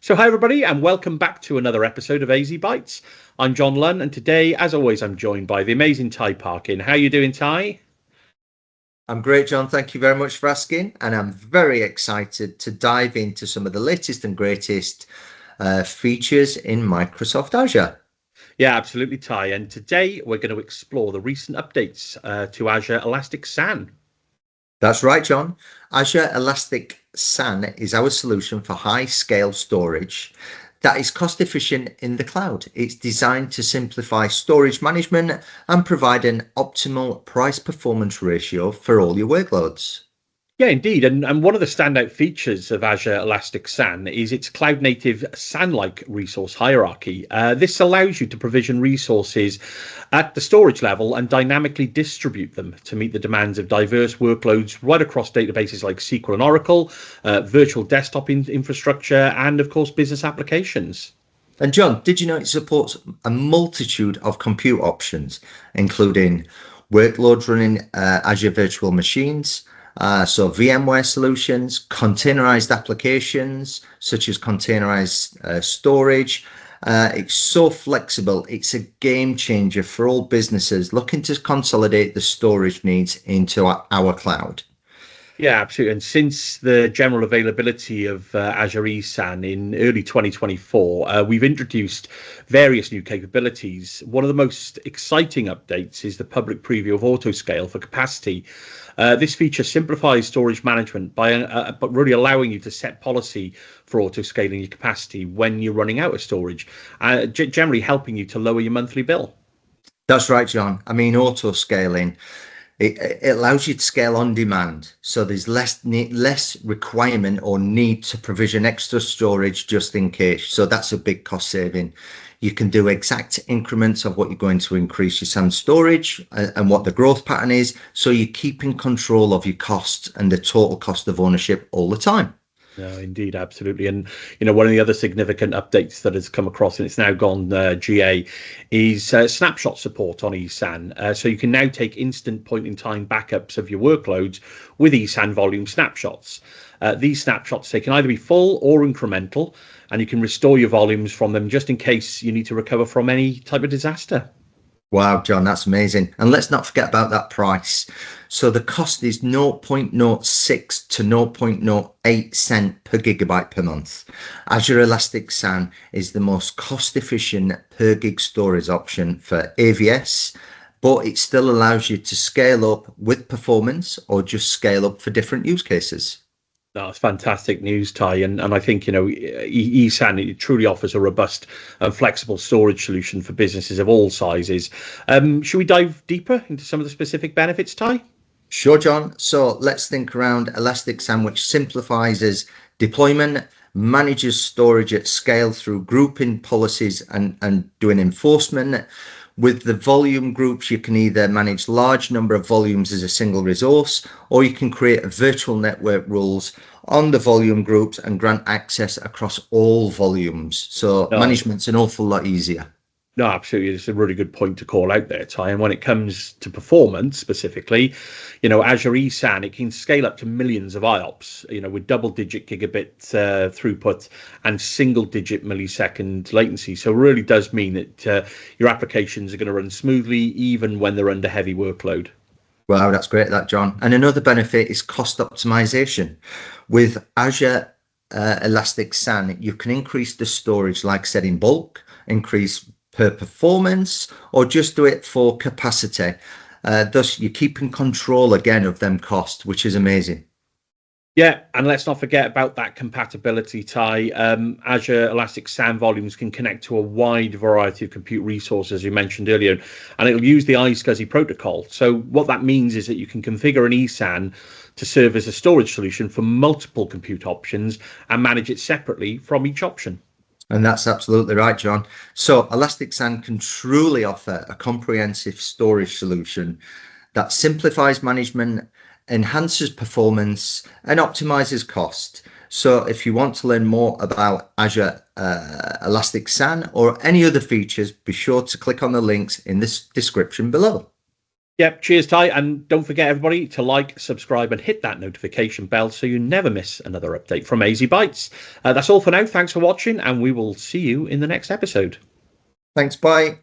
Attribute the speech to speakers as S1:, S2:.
S1: So hi everybody and welcome back to another episode of AzBytes. I'm John Lunn and today, as always, I'm joined by the amazing Ty Parkin. How you doing, Ty?
S2: I'm great, John. Thank you very much for asking. And I'm very excited to dive into some of the latest and greatest features in Microsoft Azure.
S1: Yeah, absolutely, Ty. And today we're going to explore the recent updates to Azure Elastic SAN.
S2: That's right, John. Azure Elastic SAN is our solution for high-scale storage that is cost efficient in the cloud. It's designed to simplify storage management and provide an optimal price performance ratio for all your workloads.
S1: Yeah, indeed. And one of the standout features of Azure Elastic SAN is its cloud native SAN-like resource hierarchy. This allows you to provision resources at the storage level and dynamically distribute them to meet the demands of diverse workloads right across databases like SQL and Oracle, virtual desktop infrastructure, and of course, business applications.
S2: And John, did you know it supports a multitude of compute options, including workloads running Azure virtual machines, so VMware solutions, containerized applications such as containerized storage. It's so flexible. It's a game changer for all businesses looking to consolidate the storage needs into our cloud.
S1: Yeah, absolutely. And since the general availability of Azure ESAN in early 2024, we've introduced various new capabilities. One of the most exciting updates is the public preview of Autoscale for capacity. This feature simplifies storage management by but really allowing you to set policy for autoscaling your capacity when you're running out of storage, generally helping you to lower your monthly bill.
S2: That's right, John. I mean, auto scaling. It allows you to scale on demand, so there's less requirement or need to provision extra storage just in case. So that's a big cost saving. You can do exact increments of what you're going to increase your SAN storage and what the growth pattern is, so you keep in control of your costs and the total cost of ownership all the time.
S1: No, indeed, absolutely. And, one of the other significant updates that has come across, and it's now gone GA, is snapshot support on ESAN. So you can now take instant point-in-time backups of your workloads with ESAN volume snapshots. These snapshots, they can either be full or incremental, and you can restore your volumes from them just in case you need to recover from any type of disaster.
S2: Wow, John, that's amazing. And let's not forget about that price. So the cost is 0.06 to 0.08 cent per gigabyte per month. Azure Elastic SAN is the most cost efficient per gig storage option for AVS, but it still allows you to scale up with performance or just scale up for different use cases.
S1: That's fantastic news, Ty. And I think, ESAN, it truly offers a robust and flexible storage solution for businesses of all sizes. Should we dive deeper into some of the specific benefits, Ty?
S2: Sure, John. So let's think around Elastic SAN, which simplifies as deployment, manages storage at scale through grouping policies and doing enforcement. With the volume groups, you can either manage large number of volumes as a single resource, or you can create virtual network rules on the volume groups and grant access across all volumes. So
S1: No,
S2: management's an awful lot easier.
S1: no, absolutely. It's a really good point to call out there, Ty. And when it comes to performance specifically, Azure ESAN, it can scale up to millions of IOPS, with double-digit gigabit throughput and single-digit millisecond latency. So it really does mean that your applications are going to run smoothly even when they're under heavy workload.
S2: Wow, that's great, that, John. And another benefit is cost optimization. With Azure Elastic SAN, you can increase the storage, like I said, in bulk, increase per performance, or just do it for capacity. Thus, you keep in control again of them costs, which is amazing.
S1: Yeah, and let's not forget about that compatibility, Ty. Azure Elastic SAN volumes can connect to a wide variety of compute resources, as you mentioned earlier, and it'll use the iSCSI protocol. So what that means is that you can configure an ESAN to serve as a storage solution for multiple compute options and manage it separately from each option.
S2: And that's absolutely right, John. So Elastic SAN can truly offer a comprehensive storage solution that simplifies management, enhances performance, and optimizes cost. So if you want to learn more about Azure Elastic SAN or any other features, be sure to click on the links in this description below.
S1: Yep, cheers, Ty. And don't forget, everybody, to like, subscribe, and hit that notification bell so you never miss another update from AzBytes. That's all for now. Thanks for watching, and we will see you in the next episode.
S2: Thanks, bye.